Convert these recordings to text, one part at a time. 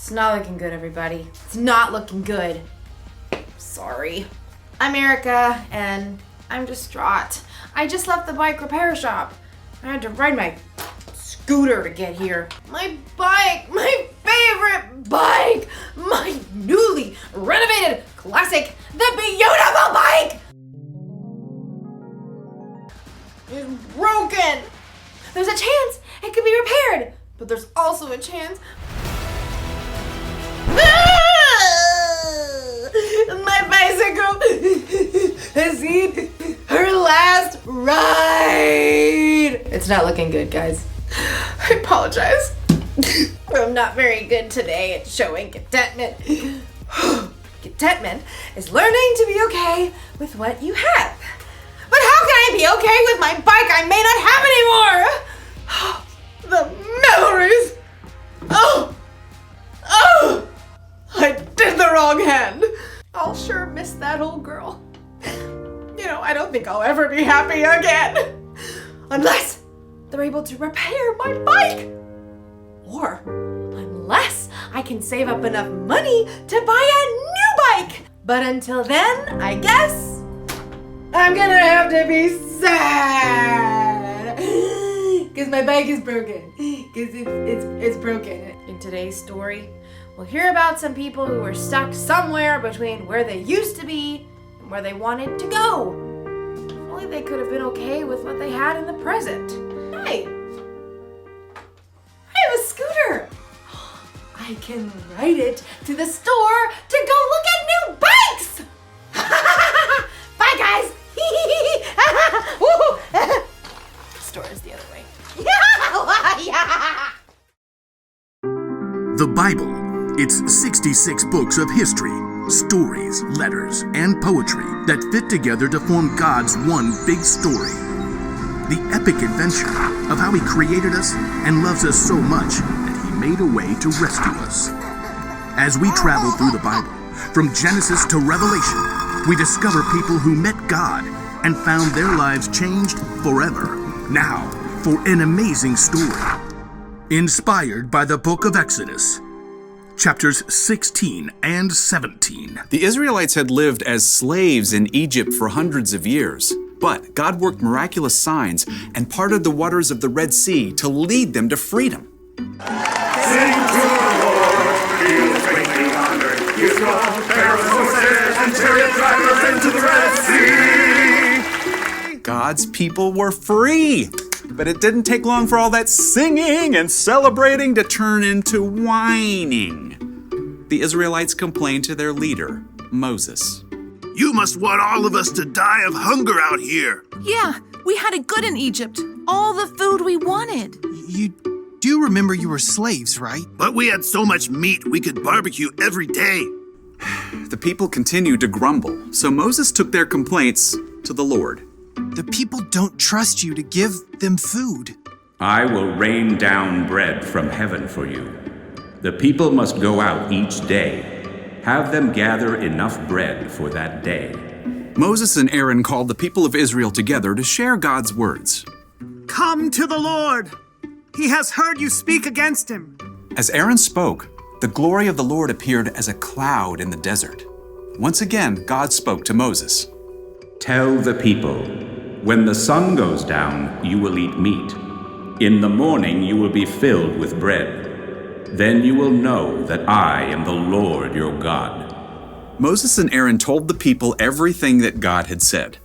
It's not looking good, everybody. It's not looking good. Sorry. I'm Erica, and I'm distraught. I just left the bike repair shop. I had to ride my scooter to get here. My bike, my favorite bike, my newly renovated classic, the beautiful bike, is broken. There's a chance it could be repaired, but there's also a chance my bicycle has seen her last ride. It's not looking good, guys. I apologize. I'm not very good today at showing contentment. Contentment is learning to be okay with what you have. But how can I be okay with my bike I may not have anymore? The memories. Oh, I did the wrong hand. I'll sure miss that old girl. I don't think I'll ever be happy again. Unless they're able to repair my bike. Or unless I can save up enough money to buy a new bike. But until then, I guess I'm gonna have to be sad. Because my bike is broken. Because it's broken. In today's story, we'll hear about some people who were stuck somewhere between where they used to be and where they wanted to go. If only they could have been okay with what they had in the present. Hey, I have a scooter. I can ride it to the store to go look at new bikes. Bye, guys. The store is the other way. The Bible. It's 66 books of history, stories, letters, and poetry that fit together to form God's one big story. The epic adventure of how He created us and loves us so much that He made a way to rescue us. As we travel through the Bible, from Genesis to Revelation, we discover people who met God and found their lives changed forever. Now, for an amazing story. Inspired by the book of Exodus. Chapters 16 and 17. The Israelites had lived as slaves in Egypt for hundreds of years, but God worked miraculous signs and parted the waters of the Red Sea to lead them to freedom. Sing to the Lord, He is greatly honored. He has brought Pharaoh's horses and chariot drivers into the Red Sea. God's people were free, but it didn't take long for all that singing and celebrating to turn into whining. The Israelites complained to their leader, Moses. You must want all of us to die of hunger out here. Yeah, we had it good in Egypt. All the food we wanted. You do remember you were slaves, right? But we had so much meat we could barbecue every day. The people continued to grumble, so Moses took their complaints to the Lord. The people don't trust you to give them food. I will rain down bread from heaven for you. The people must go out each day. Have them gather enough bread for that day. Moses and Aaron called the people of Israel together to share God's words. Come to the Lord. He has heard you speak against him. As Aaron spoke, the glory of the Lord appeared as a cloud in the desert. Once again, God spoke to Moses. Tell the people, when the sun goes down, you will eat meat. In the morning you will be filled with bread. Then you will know that I am the Lord your God. Moses and Aaron told the people everything that God had said.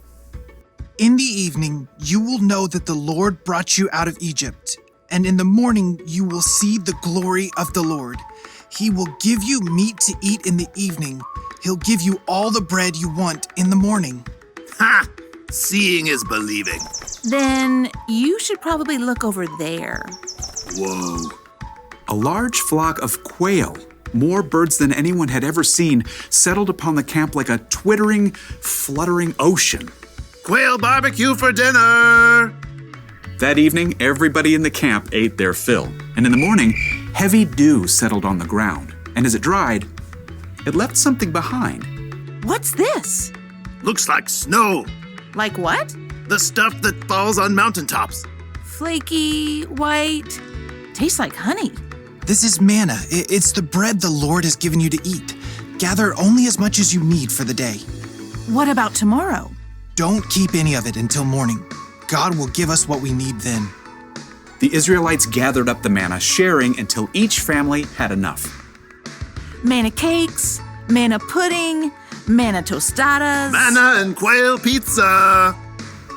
In the evening, you will know that the Lord brought you out of Egypt, and in the morning you will see the glory of the Lord. He will give you meat to eat in the evening. He'll give you all the bread you want in the morning. Ha! Seeing is believing. Then you should probably look over there. Whoa. A large flock of quail, more birds than anyone had ever seen, settled upon the camp like a twittering, fluttering ocean. Quail barbecue for dinner! That evening, everybody in the camp ate their fill, and in the morning, heavy dew settled on the ground, and as it dried, it left something behind. What's this? Looks like snow. Like what? The stuff that falls on mountaintops. Flaky, white, tastes like honey. This is manna. It's the bread the Lord has given you to eat. Gather only as much as you need for the day. What about tomorrow? Don't keep any of it until morning. God will give us what we need then. The Israelites gathered up the manna, sharing until each family had enough. Manna cakes, manna pudding, manna tostadas. Manna and quail pizza.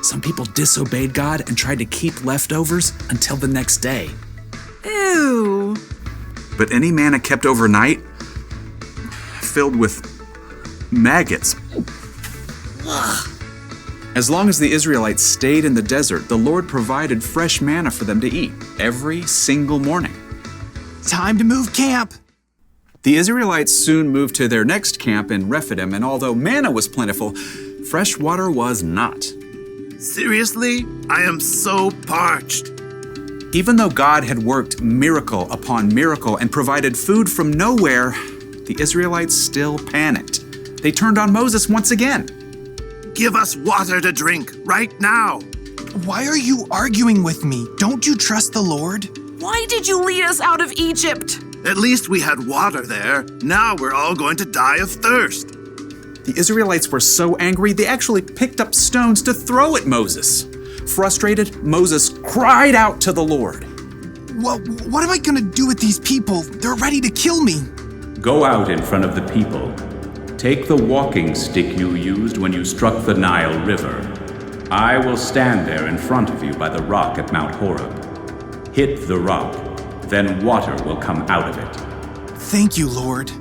Some people disobeyed God and tried to keep leftovers until the next day. Ew. But any manna kept overnight, filled with maggots. As long as the Israelites stayed in the desert, the Lord provided fresh manna for them to eat every single morning. Time to move camp. The Israelites soon moved to their next camp in Rephidim, and although manna was plentiful, fresh water was not. Seriously? I am so parched. Even though God had worked miracle upon miracle and provided food from nowhere, the Israelites still panicked. They turned on Moses once again. Give us water to drink right now. Why are you arguing with me? Don't you trust the Lord? Why did you lead us out of Egypt? At least we had water there. Now we're all going to die of thirst. The Israelites were so angry, they actually picked up stones to throw at Moses. Frustrated, Moses cried out to the Lord. What am I going to do with these people? They're ready to kill me. Go out in front of the people. Take the walking stick you used when you struck the Nile River. I will stand there in front of you by the rock at Mount Horeb. Hit the rock, then water will come out of it. Thank you, Lord.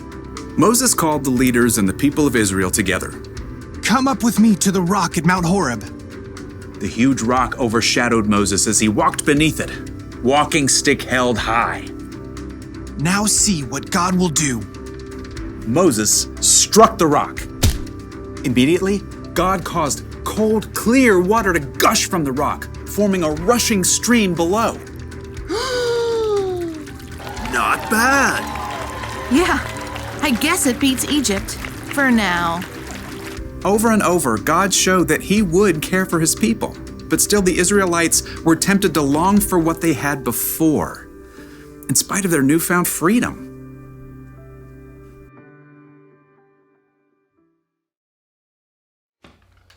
Moses called the leaders and the people of Israel together. Come up with me to the rock at Mount Horeb. The huge rock overshadowed Moses as he walked beneath it, walking stick held high. Now see what God will do. Moses struck the rock. Immediately, God caused cold, clear water to gush from the rock, forming a rushing stream below. Not bad. Yeah, I guess it beats Egypt. For now. Over and over, God showed that He would care for His people, but still the Israelites were tempted to long for what they had before, in spite of their newfound freedom.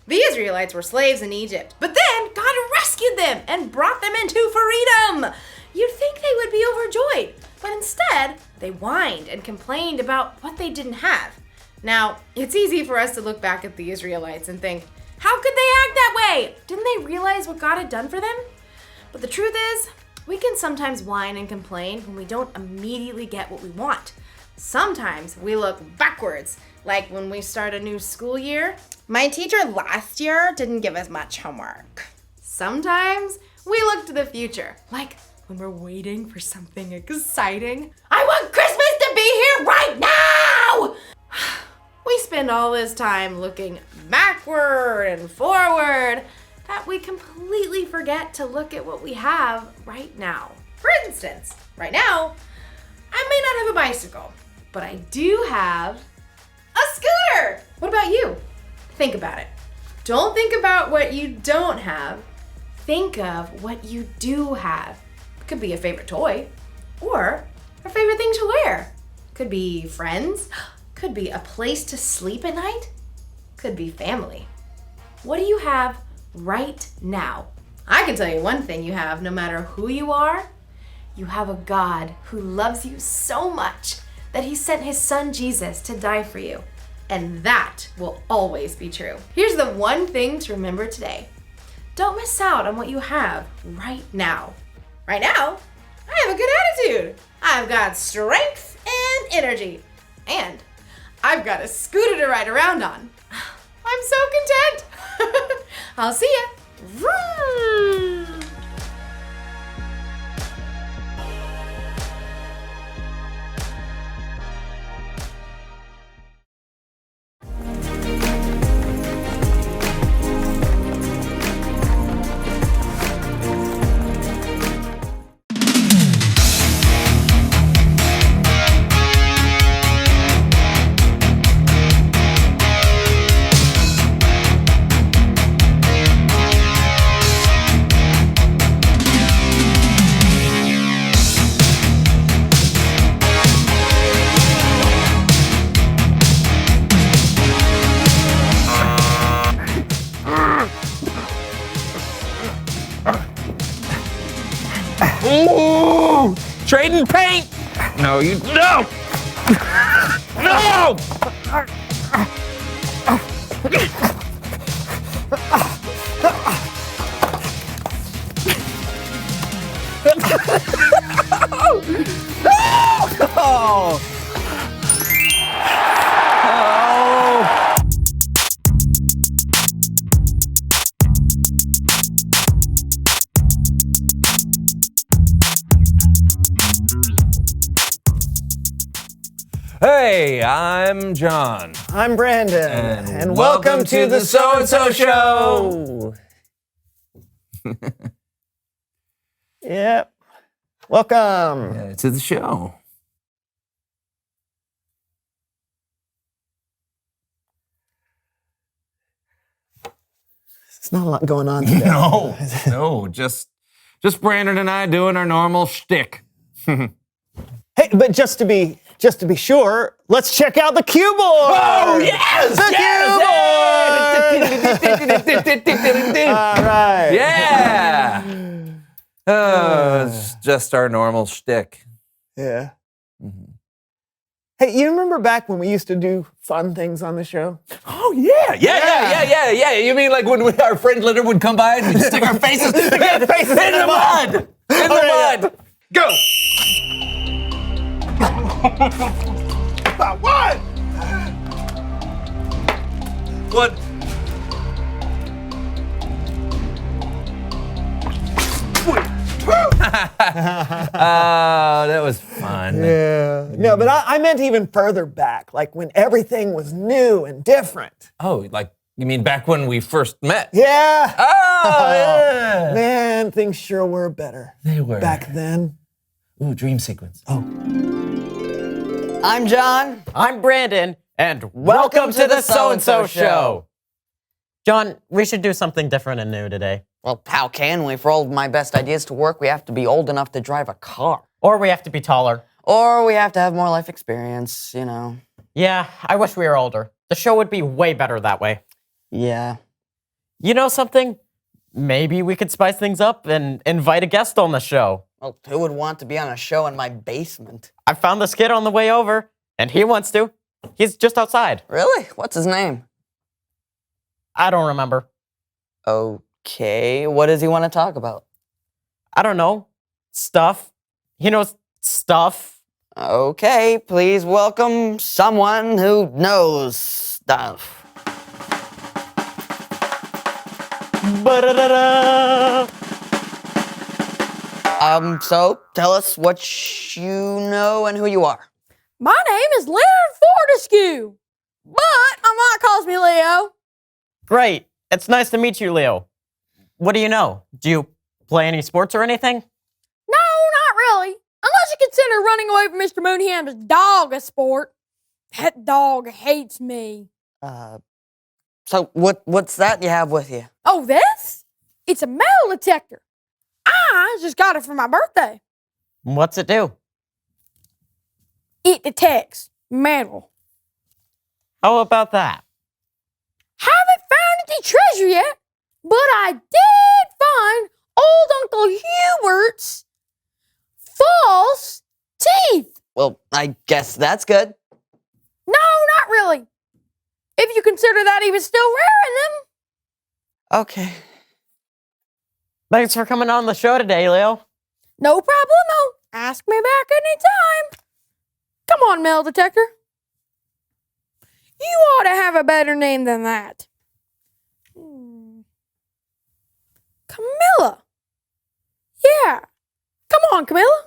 The Israelites were slaves in Egypt, but then God rescued them and brought them into freedom. You'd think they would be overjoyed, but instead, they whined and complained about what they didn't have. Now, it's easy for us to look back at the Israelites and think, how could they act that way? Didn't they realize what God had done for them? But the truth is, we can sometimes whine and complain when we don't immediately get what we want. Sometimes we look backwards, like when we start a new school year. My teacher last year didn't give us much homework. Sometimes we look to the future, like when we're waiting for something exciting. I want Christmas to be here right now! We spend all this time looking backward and forward that we completely forget to look at what we have right now. For instance, right now, I may not have a bicycle, but I do have a scooter. What about you? Think about it. Don't think about what you don't have. Think of what you do have. It could be a favorite toy or a favorite thing to wear. Could be friends. Could be a place to sleep at night. Could be family. What do you have right now? I can tell you one thing you have, no matter who you are. You have a God who loves you so much that He sent His Son Jesus to die for you. And that will always be true. Here's the one thing to remember today. Don't miss out on what you have right now. Right now, I have a good attitude. I've got strength and energy. And I've got a scooter to ride around on. I'm so content. I'll see ya. Vroom. Trading paint! No, you. No! No! Oh! Hey, I'm John. I'm Brandon. And welcome to the So-and-So Show. Yep. Welcome. To the show. There's not a lot going on today. No, just Brandon and I doing our normal shtick. Hey, but just to be sure, let's check out the cue board. Oh yes! The cue board. All right. Yeah. It's just our normal shtick. Yeah. Hey, you remember back when we used to do fun things on the show? Oh yeah. You mean like when our friend Leonard would come by and we'd stick our faces in the mud? In the mud. Go. What? What? That was fun. Yeah. No, but I meant even further back, like when everything was new and different. Oh, like you mean back when we first met? Yeah. Oh, yeah. Man, things sure were better. They were. Back then. Ooh, dream sequence. Oh. I'm John. I'm Brandon, and welcome to the So-and-So Show. John, we should do something different and new today. Well, how can we? For all of my best ideas to work, we have to be old enough to drive a car. Or we have to be taller. Or we have to have more life experience, you know. Yeah, I wish we were older. The show would be way better that way. Yeah. You know something? Maybe we could spice things up and invite a guest on the show. Well, who would want to be on a show in my basement? I found this kid on the way over, and he wants to. He's just outside. Really? What's his name? I don't remember. Okay, what does he want to talk about? I don't know. Stuff. He knows stuff. Okay, please welcome someone who knows stuff. Ba-da-da-da. So tell us what you know and who you are. My name is Leonard Fortescue, but my mom calls me Leo. Great. It's nice to meet you, Leo. What do you know? Do you play any sports or anything? No, not really. Unless you consider running away from Mr. Moonham's dog a sport. That dog hates me. So what's that you have with you? Oh, this? It's a metal detector. I just got it for my birthday. What's it do? It detects metal. How about that? Haven't found any treasure yet, but I did find old Uncle Hubert's false teeth. Well, I guess that's good. No, not really. If you consider that he was still wearing them. Okay. Thanks for coming on the show today, Leo. No problemo. Ask me back anytime. Come on, metal detector. You ought to have a better name than that. Camilla. Yeah. Come on, Camilla.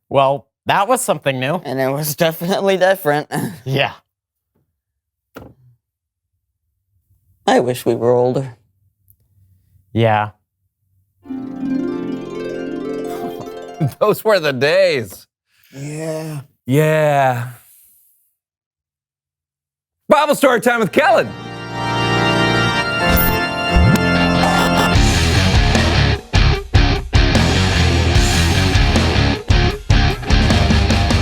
Well, that was something new. And it was definitely different. Yeah. I wish we were older. Yeah. Those were the days. Yeah. Yeah. Bible story time with Kellen.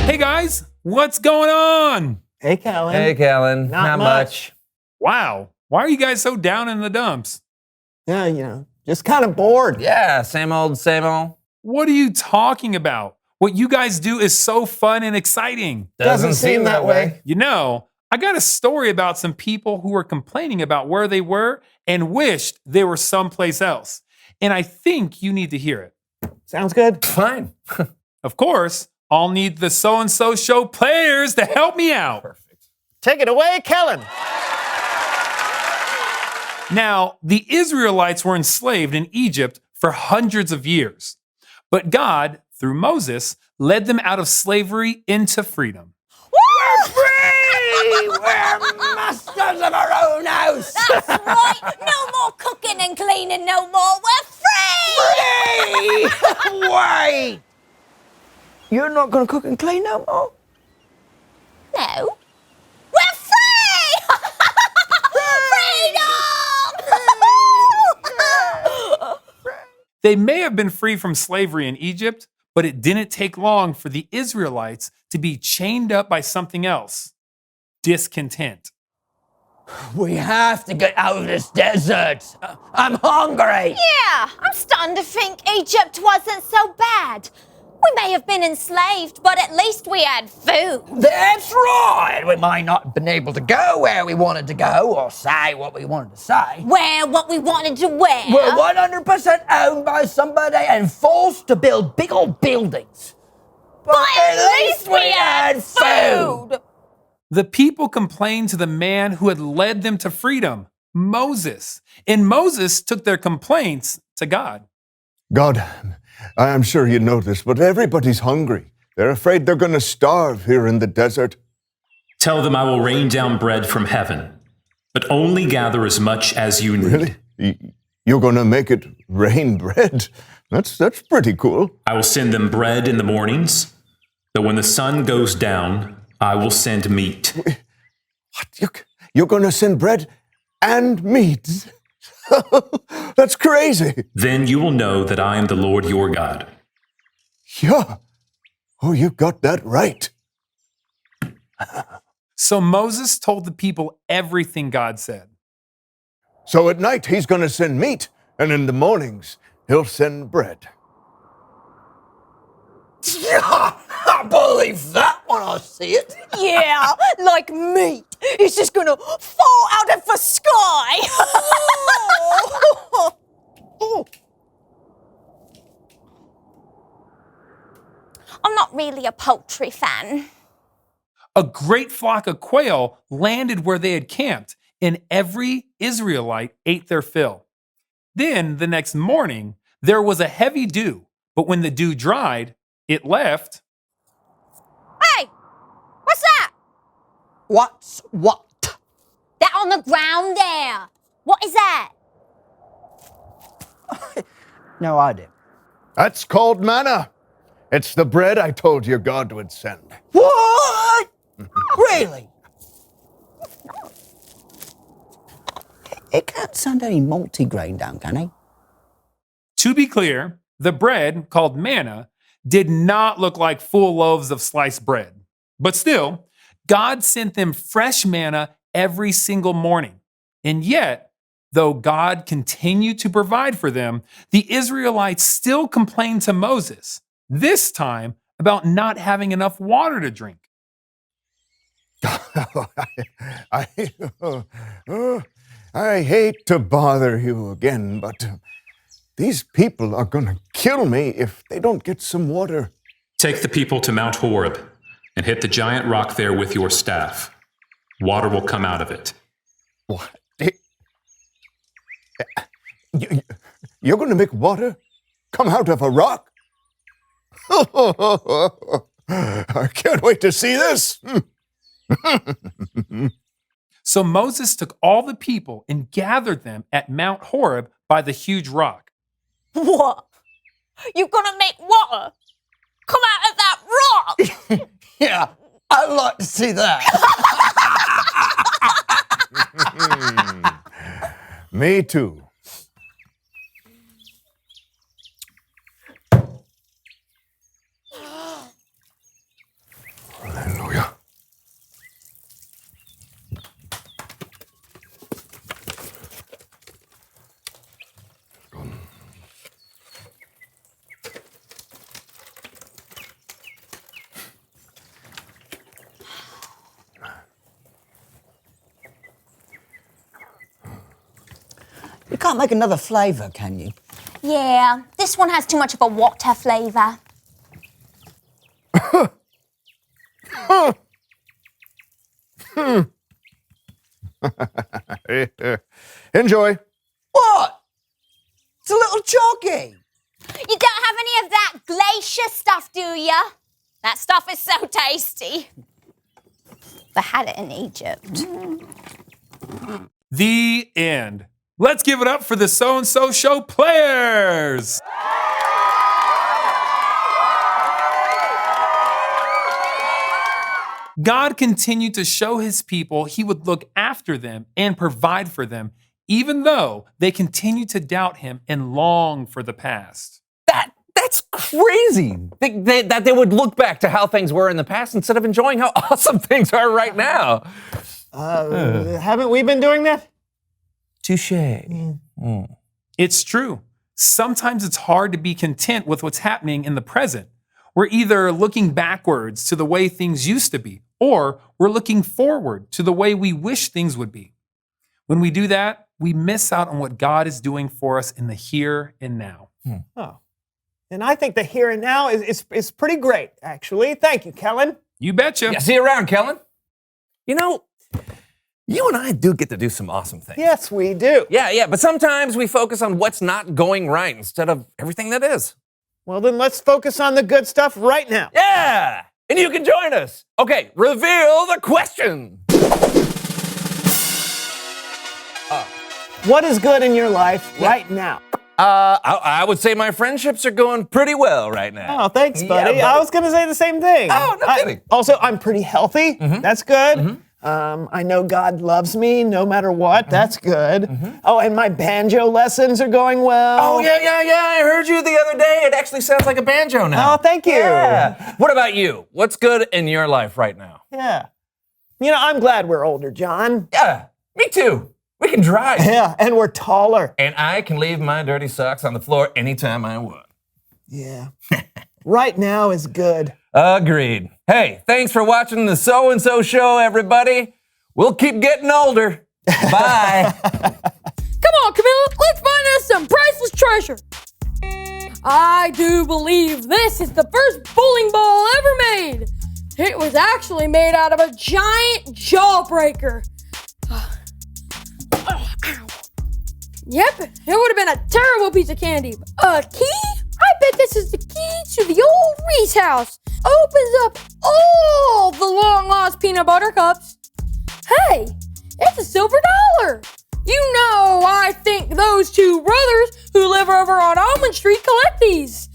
Hey guys, what's going on? Hey, Callan. Hey, Kellen. Not much. Wow, Why are you guys so down in the dumps? Yeah, just kind of bored. Yeah, same old, same old. What are you talking about? What you guys do is so fun and exciting. Doesn't seem that way. You know, I got a story about some people who were complaining about where they were and wished they were someplace else. And I think you need to hear it. Sounds good. Fine. Of course, I'll need the So-and-So Show players to help me out. Perfect. Take it away, Kellen. Now, the Israelites were enslaved in Egypt for hundreds of years. But God, through Moses, led them out of slavery into freedom. We're free! We're masters of our own house! That's right! No more cooking and cleaning no more! We're free! Free! Wait! You're not going to cook and clean no more? No. We're free! Freedom! They may have been free from slavery in Egypt, but it didn't take long for the Israelites to be chained up by something else: discontent. We have to get out of this desert. I'm hungry. Yeah, I'm starting to think Egypt wasn't so bad. We may have been enslaved, but at least we had food. That's right. We might not have been able to go where we wanted to go or say what we wanted to say. Wear what we wanted to wear. We're 100% owned by somebody and forced to build big old buildings. But at least we had food. The people complained to the man who had led them to freedom, Moses. And Moses took their complaints to God. God, I'm sure you know this, but everybody's hungry. They're afraid they're going to starve here in the desert. Tell them I will rain down bread from heaven, but only gather as much as you need. Really? You're going to make it rain bread? That's pretty cool. I will send them bread in the mornings, but when the sun goes down, I will send meat. What? You're going to send bread and meat? That's crazy. Then you will know that I am the Lord your God. Yeah. Oh, you got that right. So Moses told the people everything God said. So at night he's going to send meat, and in the mornings he'll send bread. Yeah, I believe that when I see it. Yeah, like meat. It's just gonna fall out of the sky. I'm not really a poultry fan. A great flock of quail landed where they had camped, and every Israelite ate their fill. Then, the next morning, there was a heavy dew, but when the dew dried, it left. Hey, what's that? What's what? That on the ground there. What is that? No idea. That's called manna. It's the bread I told you God would send. What? Really? It can't send any multigrain down, can he? To be clear, the bread, called manna, did not look like full loaves of sliced bread. But still, God sent them fresh manna every single morning. And yet, though God continued to provide for them, the Israelites still complained to Moses, this time about not having enough water to drink. I hate to bother you again, but these people are going to kill me if they don't get some water. Take the people to Mount Horeb and hit the giant rock there with your staff. Water will come out of it. What? You're going to make water come out of a rock? I can't wait to see this. So Moses took all the people and gathered them at Mount Horeb by the huge rock. What? You're gonna make water come out of that rock? Yeah, I'd like to see that. Me too. Hallelujah. can't make another flavour, can you? Yeah, this one has too much of a water flavour. Enjoy. What? It's a little chalky. You don't have any of that glacier stuff, do ya? That stuff is so tasty. They had it in Egypt. The end. Let's give it up for the So-and-So Show players. God continued to show his people he would look after them and provide for them, even though they continued to doubt him and long for the past. That's crazy. That they would look back to how things were in the past instead of enjoying how awesome things are right now. Haven't we been doing that? Touché. It's true. Sometimes it's hard to be content with what's happening in the present. We're either looking backwards to the way things used to be, or we're looking forward to the way we wish things would be. When we do that, we miss out on what God is doing for us in the here and now. Oh. And I think the here and now is pretty great, actually. Thank you, Kellen. You betcha. Yeah, see you around, Kellen. You know, you and I do get to do some awesome things. Yes, we do. Yeah, but sometimes we focus on what's not going right instead of everything that is. Well, then let's focus on the good stuff right now. Yeah! And you can join us. Okay, reveal the question. What is good in your life right now? I would say my friendships are going pretty well right now. Oh, thanks, buddy. Yeah, I was going to say the same thing. Oh, no kidding. Also, I'm pretty healthy. That's good. I know God loves me no matter what. That's good. Oh, and my banjo lessons are going well. Oh, yeah. I heard you the other day. It actually sounds like a banjo now. Oh, thank you. Yeah. What about you? What's good in your life right now? Yeah. You know, I'm glad we're older, John. Yeah, me too. We can drive. Yeah, and we're taller. And I can leave my dirty socks on the floor anytime I want. Yeah. Right now is good. Agreed. Hey, thanks for watching the So-and-So Show, everybody. We'll keep getting older. Bye. Come on, Camilla, let's find us some priceless treasure. I do believe this is the first bowling ball ever made. It was actually made out of a giant jawbreaker. Yep, it would have been a terrible piece of candy. A key? I bet this is the key to the old Reese house. Opens up all the long-lost peanut butter cups. Hey, it's a silver dollar. You know, I think those two brothers who live over on Almond Street collect these.